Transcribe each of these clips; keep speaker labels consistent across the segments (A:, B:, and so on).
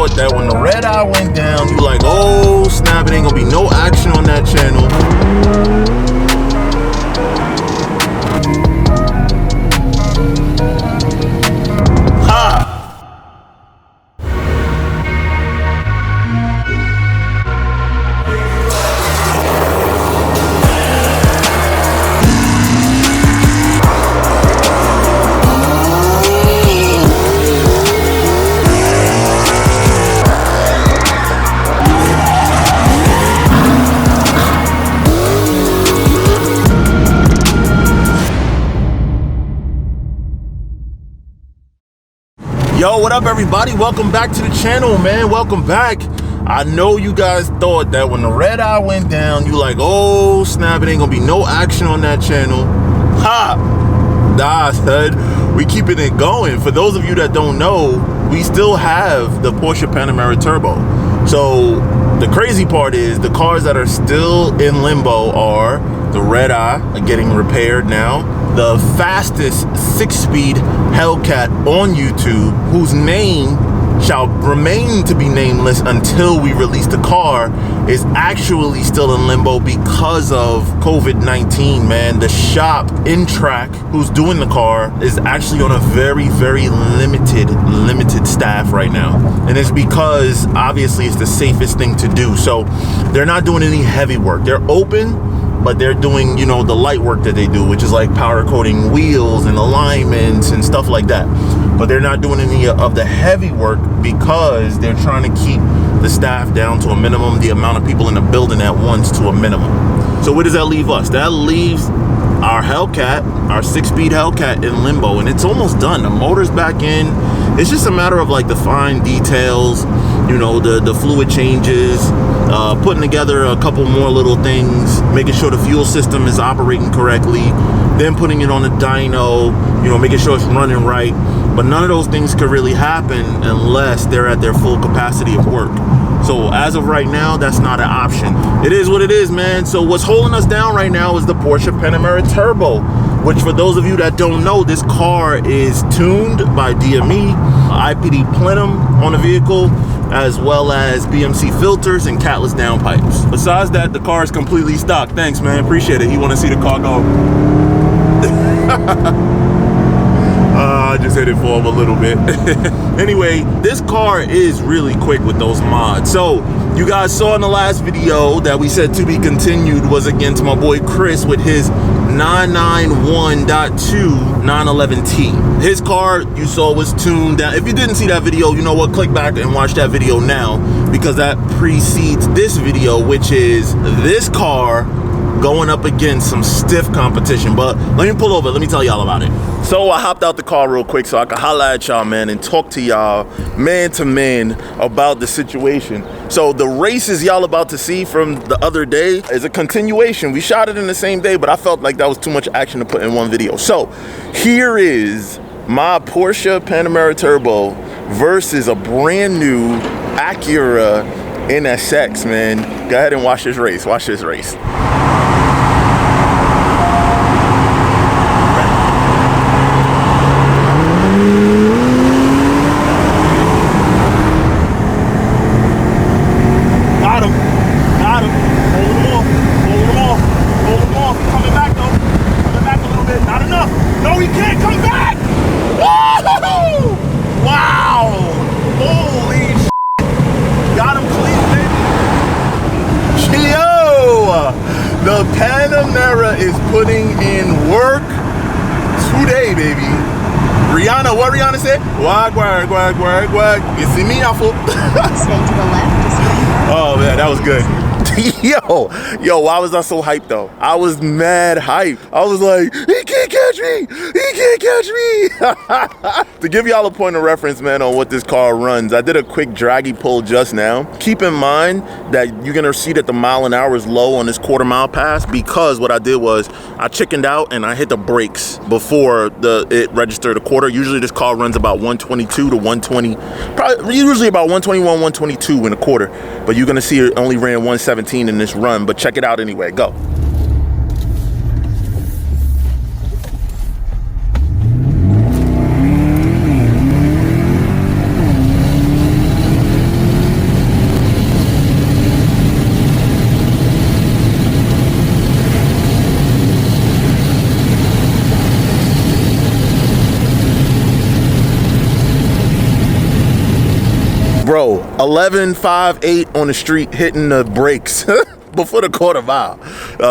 A: thought that when the red eye went down, you like, oh snap, it ain't gonna be no action on that channel. Yo, what up everybody? Welcome back to the channel, man. Welcome back. I know you guys thought that when the red eye went down, you like, oh snap, it ain't gonna be no action on that channel. Ha! Nah, son, we keeping it going. For those of you that don't know, we still have the Porsche Panamera Turbo. So the crazy part is the cars that are still in limbo are the red eye, getting repaired now, the fastest 6-speed Hellcat on YouTube, whose name shall remain to be nameless until we release the car, is actually still in limbo because of COVID-19, man. The shop in track who's doing the car is actually on a very, very limited staff right now. And it's because obviously it's the safest thing to do. So they're not doing any heavy work. They're open, but they're doing, you know, the light work that they do, which is like powder coating wheels and alignments and stuff like that. But they're not doing any of the heavy work because they're trying to keep the staff down to a minimum, the amount of people in the building at once to a minimum. So where does that leave us? That leaves our Hellcat, our 6-speed Hellcat, in limbo, and it's almost done. The motor's back in. It's just a matter of like the fine details, you know, the fluid changes, putting together a couple more little things, making sure the fuel system is operating correctly, then putting it on the dyno, you know, making sure it's running right. But none of those things could really happen unless they're at their full capacity of work. So as of right now, that's not an option. It is what it is, man. So what's holding us down right now is the Porsche Panamera Turbo, which for those of you that don't know, this car is tuned by DME, IPD plenum on the vehicle, as well as BMC filters and catless downpipes. Besides that, the car is completely stock. Thanks, man. Appreciate it. You want to see the car go? I just hit it for him a little bit. Anyway, this car is really quick with those mods. So you guys saw in the last video that we said to be continued was again to my boy Chris with his 991.2 911T. His car you saw was tuned down. If you didn't see that video, you know what, click back and watch that video now, because that precedes this video, which is this car going up against some stiff competition. But let me pull over, let me tell y'all about it. So I hopped out the car real quick so I could holla at y'all, man, and talk to y'all man to man about the situation. So the races y'all about to see from the other day is a continuation. We shot it in the same day, but I felt like that was too much action to put in one video. So here is my Porsche Panamera Turbo versus a brand new Acura NSX, man. Go ahead and watch this race. Watch this race. The Panamera is putting in work today, baby. Rihanna, what Rihanna said? Wag, wag, wag, wag, wag. You see me, awful.
B: Stay to the left.
A: Oh man, that was good. Yo, why was I so hyped though? I was mad hyped. I was like, he can't catch me! He can't catch me! To give y'all a point of reference, man, on what this car runs, I did a quick Draggy pull just now. Keep in mind that you're gonna see that the mile an hour is low on this quarter-mile pass, because what I did was I chickened out and I hit the brakes before it registered a quarter. Usually this car runs about 122 to 120, probably usually about 121, 122 in a quarter. But you're gonna see it only ran 117 in this run, but check it out anyway. Go. 11.58 on the street, hitting the brakes before the quarter mile.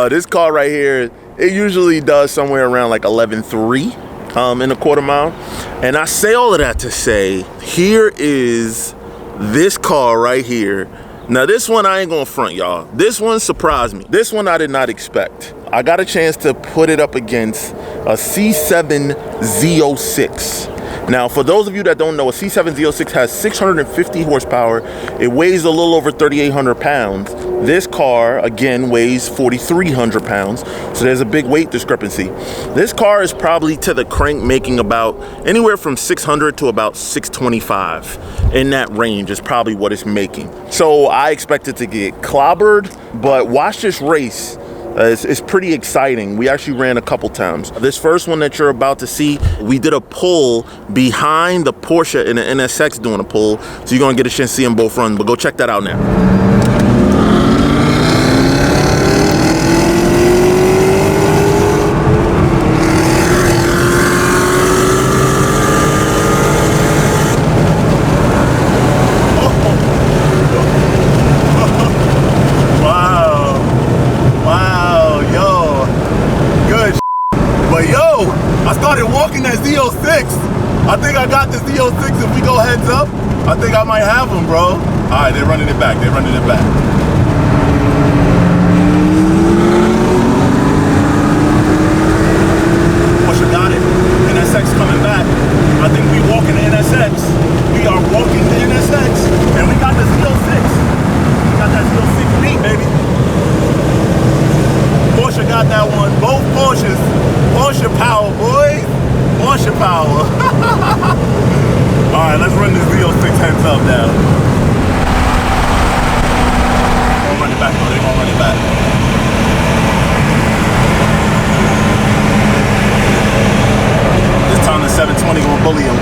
A: This car right here, it usually does somewhere around like 11.3 in a quarter mile. And I say all of that to say, here is this car right here. Now this one I ain't gonna front, y'all. This one surprised me. This one I did not expect. I got a chance to put it up against a C7 Z06. Now, for those of you that don't know, a C7 Z06 has 650 horsepower. It weighs a little over 3,800 pounds. This car, again, weighs 4,300 pounds. So there's a big weight discrepancy. This car is probably to the crank making about anywhere from 600 to about 625. In that range is probably what it's making. So I expect it to get clobbered, but watch this race. It's pretty exciting. We actually ran a couple times. This first one that you're about to see, we did a pull behind the Porsche and the NSX doing a pull. So you're gonna get a chance to see them both run, but go check that out now. I think I got this Z06. If we go heads up, I think I might have them, bro. All right, they're running it back. They're running it back. Porsche got it. NSX coming back. I think we walking the NSX. We are walking the NSX. And we got the Z06. We got that Z06 beat, baby. Porsche got that one. Both Porsches. Porsche power, boys. Porsche power. All right, let's run this Z06 heads up now. They're gonna run it back, though. They're gonna run it back. This time the 720 gonna bully him.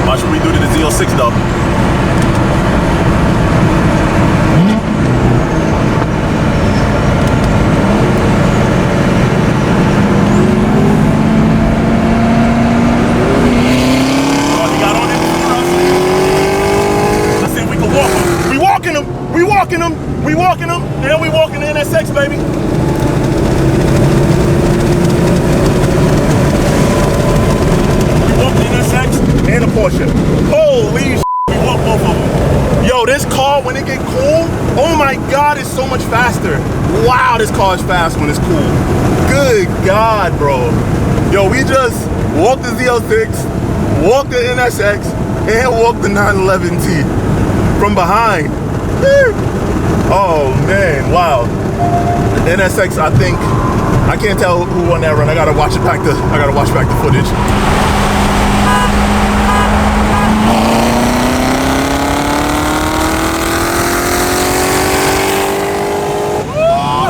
A: Watch what we do to the Z06 though. We walking them, and we walking the NSX, baby. We walk the NSX and the Porsche. Holy shit, we walk both of them. Yo, this car, when it get cool, oh my God, it's so much faster. Wow, this car is fast when it's cool. Good God, bro. Yo, we just walked the Z06, walked the NSX, and walked the 911T from behind. Oh man, wow. The NSX, I think, I can't tell who won that run. I gotta watch back the footage.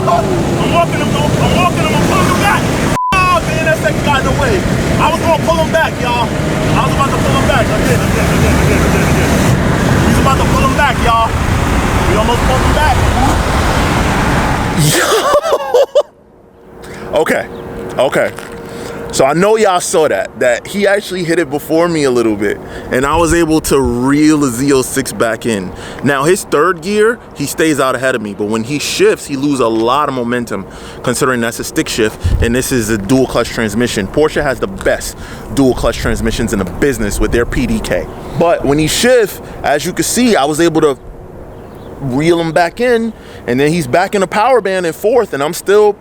A: I'm walking him, I'm pulling him back. Oh, the NSX got in the way. I was gonna pull him back, y'all. I was about to pull him back. Again. He's about to pull him back, y'all. We almost pulled him back. Okay. So I know y'all saw that he actually hit it before me a little bit, and I was able to reel the Z06 back in. Now his third gear, he stays out ahead of me, but when he shifts, he loses a lot of momentum, considering that's a stick shift, and this is a dual clutch transmission. Porsche has the best dual clutch transmissions in the business with their PDK. But when he shifts, as you can see, I was able to reel him back in, and then he's back in the power band in fourth, and I'm still,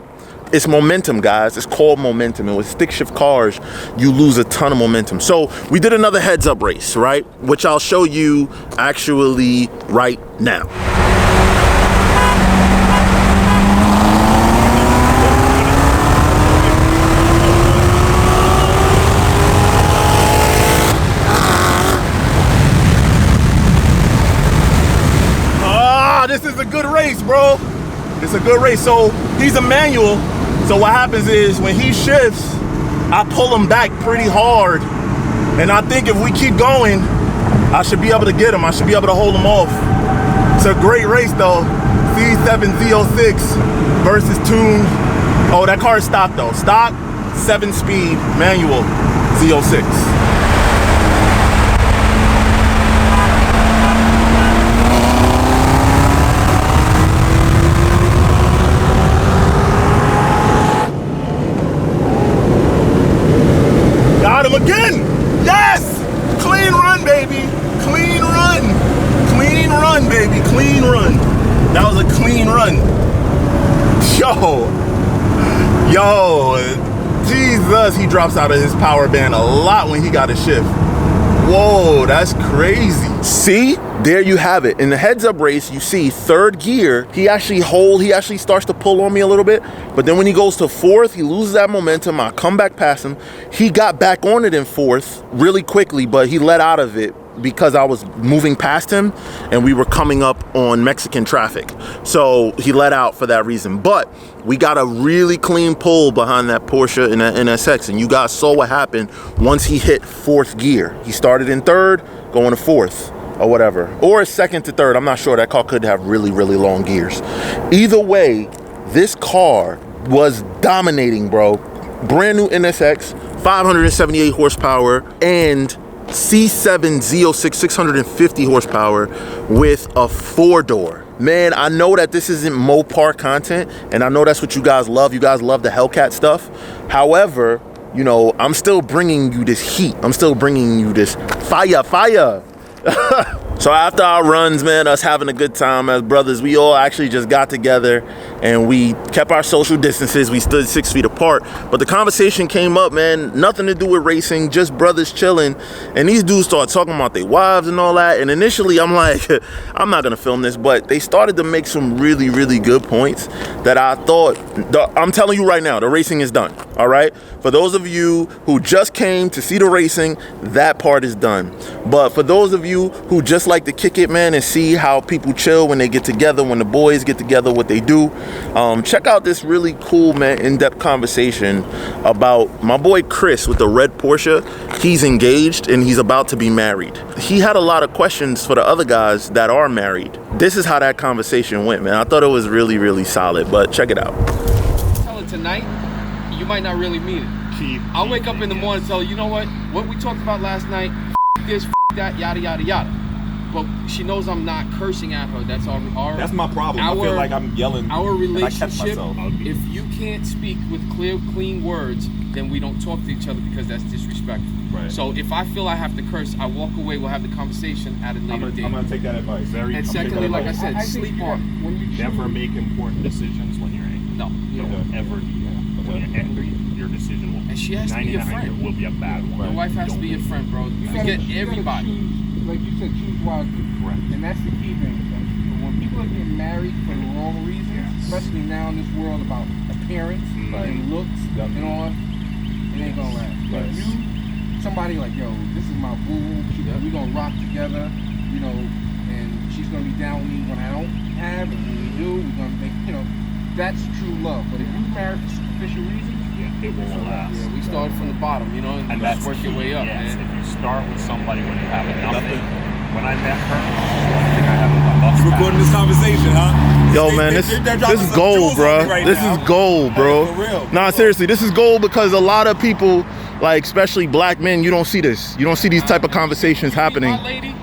A: it's momentum, guys. It's called momentum. And with stick shift cars, you lose a ton of momentum. So we did another heads up race, right? Which I'll show you actually right now. This is a good race, bro. It's a good race. So he's a manual. So what happens is when he shifts, I pull him back pretty hard. And I think if we keep going, I should be able to get him. I should be able to hold him off. It's a great race though. C7 Z06 versus tuned. Oh, that car is stock though. Stock, 7-speed manual Z06. Yo, Jesus, he drops out of his power band a lot when he got a shift. Whoa, that's crazy. See, there you have it. In the heads up race, you see third gear, he actually starts to pull on me a little bit, but then when he goes to fourth, he loses that momentum. I come back past him. He got back on it in fourth really quickly, but he let out of it because I was moving past him and we were coming up on Mexican traffic. So he let out for that reason. But we got a really clean pull behind that Porsche and that NSX. And you guys saw what happened once he hit fourth gear. He started in third, going to fourth or whatever. Or second to third. I'm not sure. That car could have really, really long gears. Either way, this car was dominating, bro. Brand new NSX, 578 horsepower, and C7 Z06 650 horsepower with a 4-door. Man, I know that this isn't Mopar content, and I know that's what you guys love. You guys love the Hellcat stuff. However, you know, I'm still bringing you this heat. I'm still bringing you this fire. So after our runs, man, us having a good time as brothers, we all actually just got together and we kept our social distances. We stood 6 feet apart, but the conversation came up, man, nothing to do with racing, just brothers chilling. And these dudes started talking about their wives and all that. And initially I'm like, I'm not gonna film this, but they started to make some really, really good points that I thought, I'm telling you right now, the racing is done, all right? For those of you who just came to see the racing, that part is done. But for those of you who just like to kick it, man, and see how people chill when they get together, when the boys get together, what they do, check out this really cool, man, in-depth conversation about my boy Chris with the red Porsche. He's engaged and he's about to be married. He had a lot of questions for the other guys that are married. This is how that conversation went, man. I thought it was really, really solid, but check it out.
C: Tell it tonight, you might not really mean it. I'll wake up in the morning and tell her, you know what we talked about last night, this, that, yada, yada, yada. But she knows I'm not cursing at her. That's our
D: that's my problem. I feel like I'm yelling.
C: Our relationship, if you can't speak with clear, clean words, then we don't talk to each other because that's disrespectful. Right. So if I feel I have to curse, I walk away, we'll have the conversation at a later date.
D: I'm going to take that advice.
C: And secondly, like I said, sleep on.
D: When you never make important decisions when you're angry.
C: No.
D: You don't ever do that. But when you're angry, your decision will be,
C: and she has to be your friend.
D: Will be a bad one.
C: Your wife has to be your friend, bro. You forget everybody.
E: Like you said, choose wisely.
D: Correct.
E: And that's the key thing. When people are getting married for the wrong reasons, especially now in this world about appearance and looks and all, it ain't gonna last. But you, somebody like, yo, this is my boo, we gonna rock together, you know, and she's gonna be down with me when I don't have, and when we do, we're gonna make, you know, that's true love. But if you marry for superficial reasons,
D: it won't last.
C: Yeah, we started from the bottom, you know, and that's work your way up,
D: yes,
C: man.
D: If you start with somebody when you have nothing, when I met her, one thing I have is my bus. You recording this conversation, huh?
A: Yo, man, this is gold, bro. This is gold, bro. For real. Nah, seriously, this is gold because a lot of people, like especially black men, you don't see this. You don't see these type of conversations happening.
C: My lady,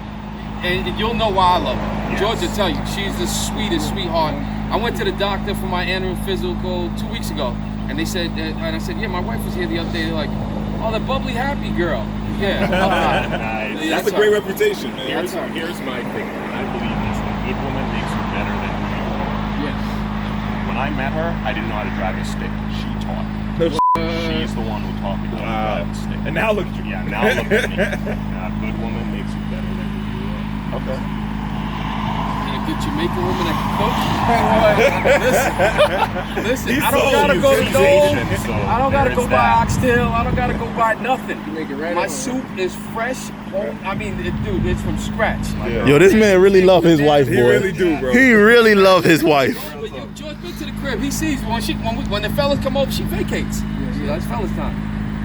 C: and you'll know why I love her. Yes. George will tell you, she's the sweetest sweetheart. I went to the doctor for my annual physical 2 weeks ago. And they said, and I said, yeah, my wife was here the other day. They're like, oh, the bubbly happy girl. Yeah.
D: Nice. That's a great reputation, man. Here's my thing. I believe this. A good woman makes you better than who you are.
C: Yes.
D: When I met her, I didn't know how to drive a stick. She taught me. She's the one who taught me how to drive a stick. And now look at you. Yeah, now look at me. A good woman makes you better than who you are. Okay.
C: Good Jamaican woman that can cook. Listen, I don't gotta go to Dole. I don't gotta go buy oxtail. I don't gotta go buy nothing. My soup is fresh. I mean, dude, it's from scratch.
A: Yo, this man really love his wife, boy.
D: He really do, bro.
A: He really love his wife.
C: George, been to the crib. He sees when the fellas come over, she vacates. Yeah, it's fellas time.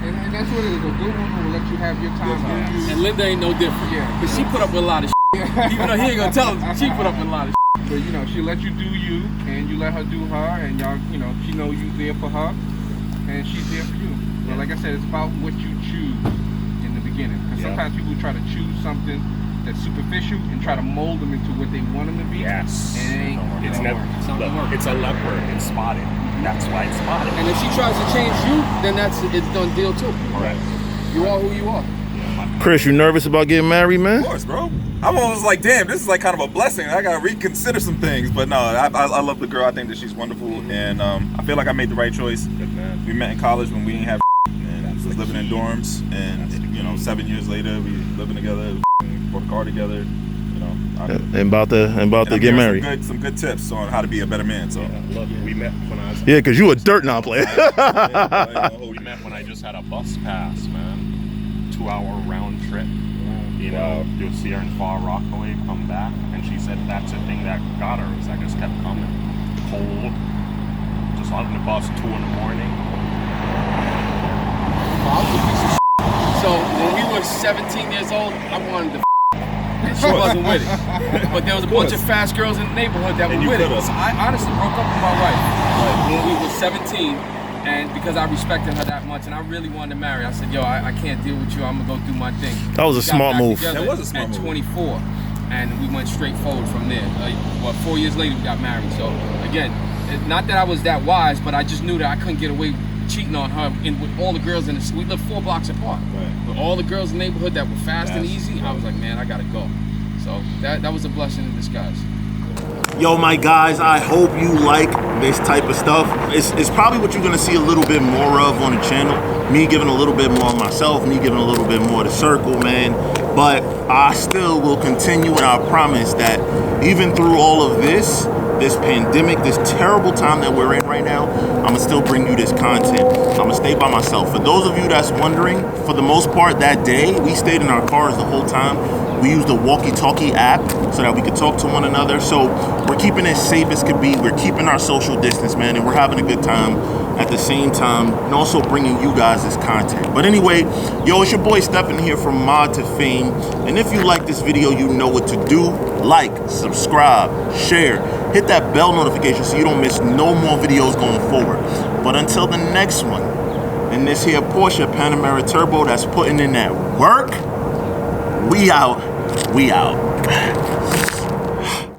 E: And that's what it is. A good woman will let you have your time.
C: And Linda ain't no different. Yeah. But she put up with a lot of even though he ain't gonna tell us, she put up with a lot of
E: But you know, she let you do you, and you let her do her, and y'all, you know, she know you there for her, and she's there for you. But like I said, it's about what you choose in the beginning. Because sometimes people try to choose something that's superficial and try to mold them into what they want them to be.
D: Yes.
E: And
D: it's never. It's a leopard. It's spotted. That's why it's spotted.
C: And if she tries to change you, then it's done deal too.
D: Correct.
C: You are who you are.
D: Yeah, my
A: Chris, you nervous about getting married, man?
F: Of course, bro. I'm almost like, damn, this is like kind of a blessing. I gotta reconsider some things. But no, I love the girl. I think that she's wonderful, and I feel like I made the right choice.
D: Good man.
F: We met in college when we didn't have and was living in dorms, and you know, 7 years later, we living together, bought a car together. You know,
A: and about to get married.
F: Some good tips on how to be a better man. So
D: Look, we met when I was.
A: Yeah, cause you a dirt now player.
D: We met when I just had a bus pass, man. 2-hour round trip. You know, you'll see her in Far Rockaway, come back, and she said that's the thing that got her. Is I just kept coming, cold, just on the bus 2 in the morning.
C: I was a piece of shit. So when we were 17 years old, I wanted to and she wasn't with it. But there was a bunch of fast girls in the neighborhood that were with it. So I honestly broke up with my wife when we were 17. And because I respected her that much and I really wanted to marry, I said, yo, I can't deal with you. I'm going to go do my thing.
A: That was a smart move.
F: That was a smart move.
C: At 24. And we went straight forward from there. 4 years later, we got married. So, again, not that I was that wise, but I just knew that I couldn't get away cheating on her with all the girls in the city. We lived 4 blocks apart. Right. With all the girls in the neighborhood that were fast and easy, I was like, man, I got to go. So that was a blessing in disguise.
A: Yo, my guys, I hope you like this type of stuff. It's probably what you're gonna see a little bit more of on the channel. Me giving a little bit more of myself, me giving a little bit more of the circle, man. But I still will continue, and I promise that even through all of this pandemic, this terrible time that we're in right now, I'm gonna still bring you this content. I'm gonna stay by myself. For those of you that's wondering, for the most part that day, we stayed in our cars the whole time. We used the walkie-talkie app so that we could talk to one another. So we're keeping it safe as could be. We're keeping our social distance, man, and we're having a good time at the same time, and also bringing you guys this content. But anyway, yo, it's your boy Stephen here from Mod2Fame. And if you like this video, you know what to do. Like, subscribe, share, hit that bell notification so you don't miss no more videos going forward. But until the next one, in this here Porsche Panamera Turbo that's putting in that work, we out.